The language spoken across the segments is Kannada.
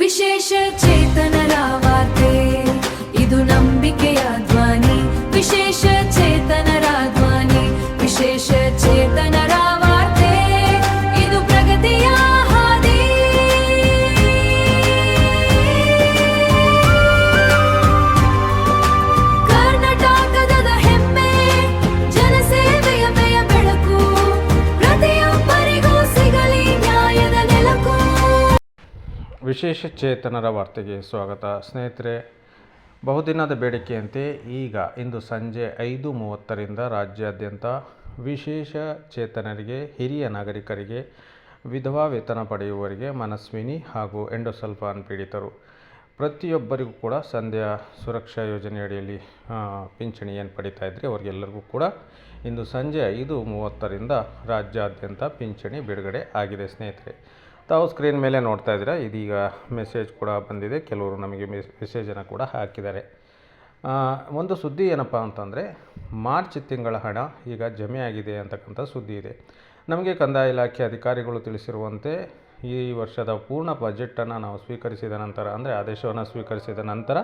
ವಿಶೇಷ ಚೇತನರ ವಾರ್ತೆ, ಇದು ನಂಬಿಕೆಯ ಧ್ವನಿ. ವಿಶೇಷ ಚೇತನರ ಧ್ವನಿ, ವಿಶೇಷ ಚೇತನರ ವಾರ್ತೆ, ಇದು ಪ್ರಗತಿಯ ಹಾದಿ. ಕರ್ನಾಟಕದ ಹೆಮ್ಮೆ, ಜನಸೇವೆಯ ಬೆಯ ಬೆಳಕು, ಪ್ರತಿಯೊಬ್ಬರಿಗೂ ಸಿಗಲಿ ನ್ಯಾಯದ ನೆಲಕು. ವಿಶೇಷ ಚೇತನರ ವಾರ್ತೆಗೆ ಸ್ವಾಗತ. ಸ್ನೇಹಿತರೆ, ಬಹುದಿನದ ಬೇಡಿಕೆಯಂತೆ ಇಂದು ಸಂಜೆ 5:30ರಿಂದ ರಾಜ್ಯಾದ್ಯಂತ ವಿಶೇಷ ಚೇತನರಿಗೆ, ಹಿರಿಯ ನಾಗರಿಕರಿಗೆ, ವಿಧವಾ ವೇತನ ಪಡೆಯುವವರಿಗೆ, ಮನಸ್ವಿನಿ ಹಾಗೂ ಎಂಡೋಸಲ್ಫಾನ್ ಪೀಡಿತರು ಪ್ರತಿಯೊಬ್ಬರಿಗೂ ಕೂಡ ಸಂಧ್ಯಾ ಸುರಕ್ಷಾ ಯೋಜನೆಯಡಿಯಲ್ಲಿ ಪಿಂಚಣಿ ಏನು ಪಡಿತಾ ಇದ್ರಿ ಅವರಿಗೆಲ್ಲರಿಗೂ ಕೂಡ ಇಂದು ಸಂಜೆ 5:30ರಿಂದ ರಾಜ್ಯಾದ್ಯಂತ ಪಿಂಚಣಿ ಬಿಡುಗಡೆ ಆಗಿದೆ. ಸ್ನೇಹಿತರೆ, ತಾವು ಸ್ಕ್ರೀನ್ ಮೇಲೆ ನೋಡ್ತಾ ಇದ್ದೀರಾ. ಇದೀಗ ಮೆಸೇಜ್ ಕೂಡ ಬಂದಿದೆ, ಕೆಲವರು ನಮಗೆ ಮೆಸೇಜನ್ನು ಕೂಡ ಹಾಕಿದ್ದಾರೆ. ಒಂದು ಸುದ್ದಿ ಏನಪ್ಪ ಅಂತಂದರೆ, ಮಾರ್ಚ್ ತಿಂಗಳ ಹಣ ಈಗ ಜಮೆ ಆಗಿದೆ ಅಂತಕ್ಕಂಥ ಸುದ್ದಿ ಇದೆ. ನಮಗೆ ಕಂದಾಯ ಇಲಾಖೆ ಅಧಿಕಾರಿಗಳು ತಿಳಿಸಿರುವಂತೆ ಈ ವರ್ಷದ ಪೂರ್ಣ ಬಜೆಟನ್ನು ನಾವು ಸ್ವೀಕರಿಸಿದ ನಂತರ, ಅಂದರೆ ಆದೇಶವನ್ನು ಸ್ವೀಕರಿಸಿದ ನಂತರ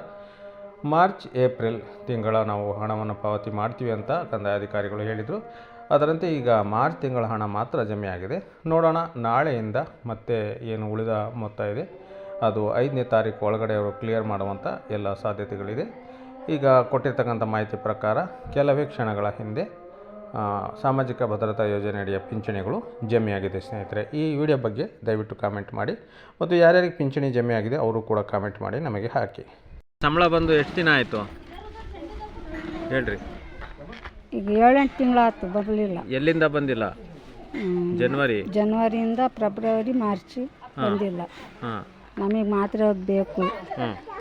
ಮಾರ್ಚ್ ಏಪ್ರಿಲ್ ತಿಂಗಳ ನಾವು ಹಣವನ್ನು ಪಾವತಿ ಮಾಡ್ತೀವಿ ಅಂತ ಕಂದಾಯ ಅಧಿಕಾರಿಗಳು ಹೇಳಿದರು. ಅದರಂತೆ ಈಗ ಮಾರ್ಚ್ ತಿಂಗಳ ಹಣ ಮಾತ್ರ ಜಮೆ ಆಗಿದೆ. ನೋಡೋಣ, ನಾಳೆಯಿಂದ ಮತ್ತೆ ಏನು ಉಳಿದ ಮೊತ್ತ ಇದೆ ಅದು 5ನೇ ತಾರೀಕು ಒಳಗಡೆ ಅವರು ಕ್ಲಿಯರ್ ಮಾಡುವಂಥ ಎಲ್ಲ ಸಾಧ್ಯತೆಗಳಿದೆ. ಈಗ ಕೊಟ್ಟಿರ್ತಕ್ಕಂಥ ಮಾಹಿತಿ ಪ್ರಕಾರ ಕೆಲವೇ ಕ್ಷಣಗಳ ಹಿಂದೆ ಸಾಮಾಜಿಕ ಭದ್ರತಾ ಯೋಜನೆಯಡಿಯ ಪಿಂಚಣಿಗಳು ಜಮೆಯಾಗಿದೆ. ಸ್ನೇಹಿತರೆ, ಈ ವಿಡಿಯೋ ಬಗ್ಗೆ ದಯವಿಟ್ಟು ಕಾಮೆಂಟ್ ಮಾಡಿ, ಮತ್ತು ಯಾರ್ಯಾರಿಗೆ ಪಿಂಚಣಿ ಜಮೆ ಆಗಿದೆ ಅವರು ಕೂಡ ಕಾಮೆಂಟ್ ಮಾಡಿ ನಮಗೆ ಹಾಕಿ. ಸಂಬಳ ಬಂದು ಎಷ್ಟು ದಿನ ಆಯಿತು ಹೇಳ್ರಿ? ಈಗ 7-8 ತಿಂಗಳಾಯ್ತು, ಬರಲಿಲ್ಲ. ಎಲ್ಲಿಂದ ಬಂದಿಲ್ಲ? ಜನವರಿಯಿಂದ ಫೆಬ್ರವರಿ ಮಾರ್ಚ್ ಬಂದಿಲ್ಲ. ನಮಗೆ ಮಾತ್ರ ಬೇಕು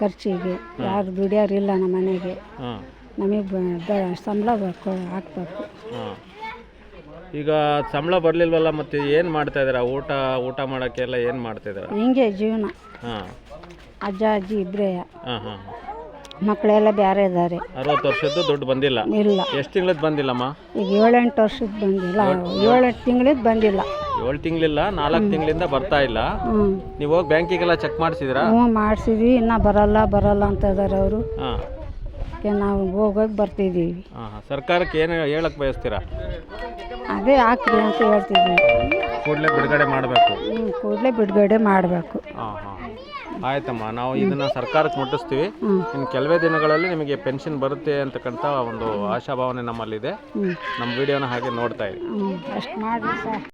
ಖರ್ಚಿಗೆ, ಯಾರು ದುಡಿಯೋರಿಲ್ಲ ನಮ್ಮ ಮನೆಗೆ. ನಮಗೆ ಸಂಬಳ ಹಾಕ್ಬೇಕು. ಈಗ ಸಂಬಳ ಬರಲಿಲ್ವಲ್ಲ, ಮತ್ತೆ ಏನು ಮಾಡ್ತಾ ಇದ್ದೀರಾ? ಊಟ ಮಾಡೋಕ್ಕೆಲ್ಲ ಏನು ಮಾಡ್ತಾ ಇದ್ದೀರಾ? ಹಿಂಗೆ ಜೀವನ. ಅಜ್ಜ ಅಜ್ಜಿ ಇಬ್ಬರೇ, ಮಕ್ಕಳೆಲ್ಲ ಬೇರೆ ಇದ್ದಾರೆ. 60 ವರ್ಷದ್ದು ದುಡ್ಡು ಬಂದಿಲ್ಲ? ಇಲ್ಲ. ಎಷ್ಟು ತಿಂಗಳದ್ದು ಬಂದಿಲ್ಲಮ್ಮ? ಈಗ 7-8 ವರ್ಷದ್ದು ಬಂದಿಲ್ಲ, 7-8 ತಿಂಗಳದ್ದು ಬಂದಿಲ್ಲ. 7 ತಿಂಗಳಿಲ್ಲ, 4 ತಿಂಗಳಿಂದ ಬರ್ತಾ ಇಲ್ಲ. ನೀವು ಹೋಗಿ ಬ್ಯಾಂಕಿಗೆಲ್ಲ ಚೆಕ್ ಮಾಡಿಸಿದ್ರಾ? ಹ್ಞೂ ಮಾಡಿಸಿದ್ವಿ, ಇನ್ನೂ ಬರಲ್ಲ ಅಂತ ಇದ್ದಾರೆ ಅವರು. ನಾವು ಹೋಗೋಗಿ ಬರ್ತಿದ್ದೀವಿ. ಸರ್ಕಾರಕ್ಕೆ ಏನು ಹೇಳಕ್ಕೆ ಬಯಸ್ತೀರಾ? ಅದೇ ಹಾಕ್ರಿ ಅಂತ ಹೇಳ್ತಿದ್ದೀವಿ. ಕೂಡಲೇ ಬಿಡುಗಡೆ ಮಾಡಬೇಕು. ಕೂಡಲೇ ಬಿಡುಗಡೆ ಮಾಡಬೇಕು. ಆಯ್ತಮ್ಮ, ನಾವು ಇದನ್ನು ಸರ್ಕಾರಕ್ಕೆ ಮುಟ್ಟಿಸ್ತೀವಿ. ಇನ್ನು ಕೆಲವೇ ದಿನಗಳಲ್ಲಿ ನಿಮಗೆ ಪೆನ್ಷನ್ ಬರುತ್ತೆ ಅಂತಕ್ಕಂಥ ಒಂದು ಆಶಾಭಾವನೆ ನಮ್ಮಲ್ಲಿದೆ. ನಮ್ಮ ವಿಡಿಯೋನ ಹಾಗೆ ನೋಡ್ತಾ ಇದ್ದೀವಿ. ಅಷ್ಟು ಮಾಡಿ ಸರ್.